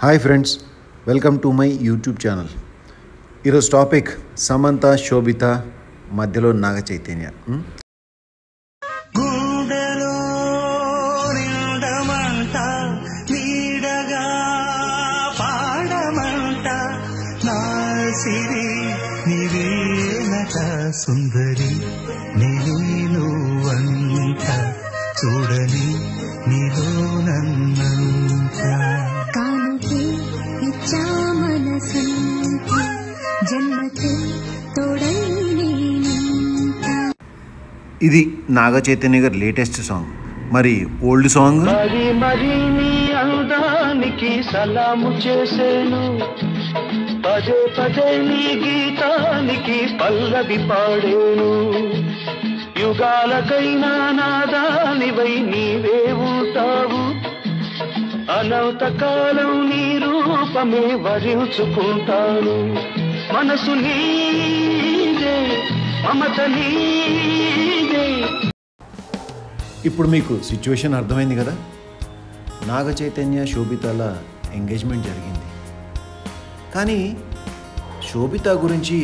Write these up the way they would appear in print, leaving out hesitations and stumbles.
Hi friends, welcome to my YouTube channel. ఈరోజు topic Samantha, శోభిత మధ్యలో నాగ చైతన్య. గుండెలో నిండమంట నీడగా పాడమంట నా సిరి నీవేనట సుందరి నీవేను వంట చూడని నీలో నన్నంట కానుకే ఇచ్చా మనసంత జన్మకే తోడై నేనంట. ఇది నాగ చైతన్య గారి లేటెస్ట్ సాంగ్. మరి ఓల్డ్ సాంగ్ మరి మరి నీ అందానికి సలాము చేసేను, పదే పదే నీ గీతానికి పల్లవి పాడేను. యుగాలకైనా నాదానివై నీవే ఉంటావు, అనంత కాలం నీ రూపమే వరించుకుంటాను. మనసు నీదే, మమత నీదే. ఇప్పుడు మీకు సిచ్యువేషన్ అర్థమైంది కదా. నాగ చైతన్య శోభితల ఎంగేజ్మెంట్ జరిగింది. కానీ శోభిత గురించి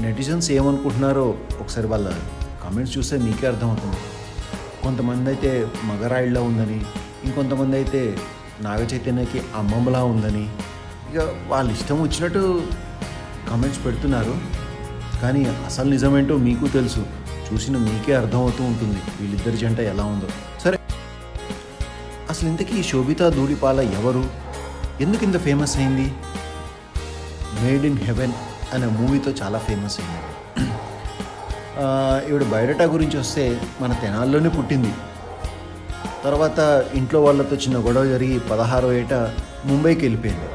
నెటిజన్స్ ఏమనుకుంటున్నారో ఒకసారి వాళ్ళ కామెంట్స్ చూస్తే మీకే అర్థమవుతుంది. కొంతమంది అయితే మగరాయిళ్ళ ఉందని, ఇంకొంతమంది అయితే నాగ చైతన్యకి అమ్మమ్మలా ఉందని, ఇక వాళ్ళ ఇష్టం వచ్చినట్టు కామెంట్స్ పెడుతున్నారు. కానీ అసలు నిజమేంటో మీకు తెలుసు, చూసిన మీకే అర్థమవుతూ ఉంటుంది వీళ్ళిద్దరి జంట ఎలా ఉందో. సరే, అసలు ఇంతకీ శోభిత ధూళిపాల ఎవరు, ఎందుకు ఇంత ఫేమస్ అయింది? మేడ్ ఇన్ హెవెన్ అనే మూవీతో చాలా ఫేమస్ అయింది. ఈవిడ బయోడేటా గురించి వస్తే మన తెనాల్లోనే పుట్టింది. తర్వాత ఇంట్లో వాళ్ళతో చిన్న గొడవ జరిగి 16వ ఏట ముంబైకి వెళ్ళిపోయింది.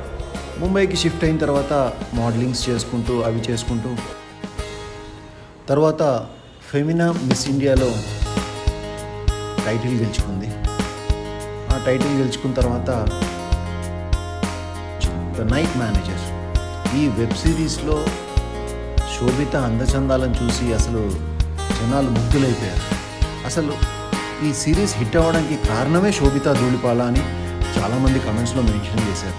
ముంబైకి షిఫ్ట్ అయిన తర్వాత మోడలింగ్స్ చేసుకుంటూ అవి చేసుకుంటూ తర్వాత ఫెమినా మిస్ ఇండియాలో టైటిల్ గెలుచుకుంది. ఆ టైటిల్ గెలుచుకున్న తర్వాత ద నైట్ మేనేజర్ ఈ వెబ్ సిరీస్లో శోభిత అందచందాలను చూసి అసలు జనాలు ముగ్ధులైపోయారు. అసలు ఈ సిరీస్ హిట్ అవ్వడానికి కారణమే శోభిత ధూళిపాల అని చాలామంది కమెంట్స్లో మెన్షన్ చేశారు.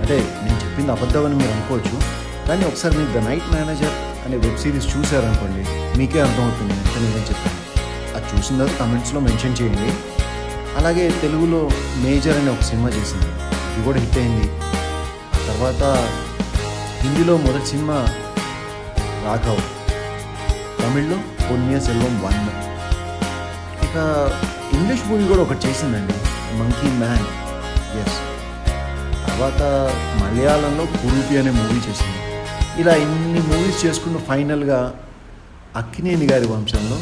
అంటే నేను చెప్పింది అబద్ధమని మీరు అనుకోవచ్చు, కానీ ఒకసారి మీరు ద నైట్ మేనేజర్ అనే వెబ్ సిరీస్ చూసారనుకోండి, మీకే అర్థమవుతుంది ఎంత నిజం చెప్పాను. అది చూసిన తర్వాత కమెంట్స్లో మెన్షన్ చేయండి. అలాగే తెలుగులో మేజర్ అనే ఒక సినిమా చేసింది, ఇది కూడా హిట్ అయింది. ఆ తర్వాత హిందీలో మొదటి సినిమా రాఘవ్, తమిళ్లో పొన్నియ సెల్వం 1. ఇక ఇంగ్లీష్ మూవీ కూడా ఒకటి చేసిందండి, మంకీ మ్యాన్. ఎస్. తర్వాత మలయాళంలో కురూపి అనే మూవీ చేసింది. ఇలా ఇన్ని మూవీస్ చేసుకున్న ఫైనల్గా అక్కినేని గారి వంశంలో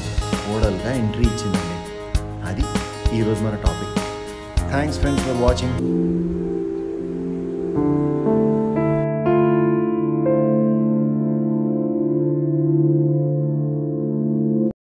ఓడల్గా ఎంట్రీ ఇచ్చిందండి. అది ఈరోజు మన topic. Thanks friends for watching.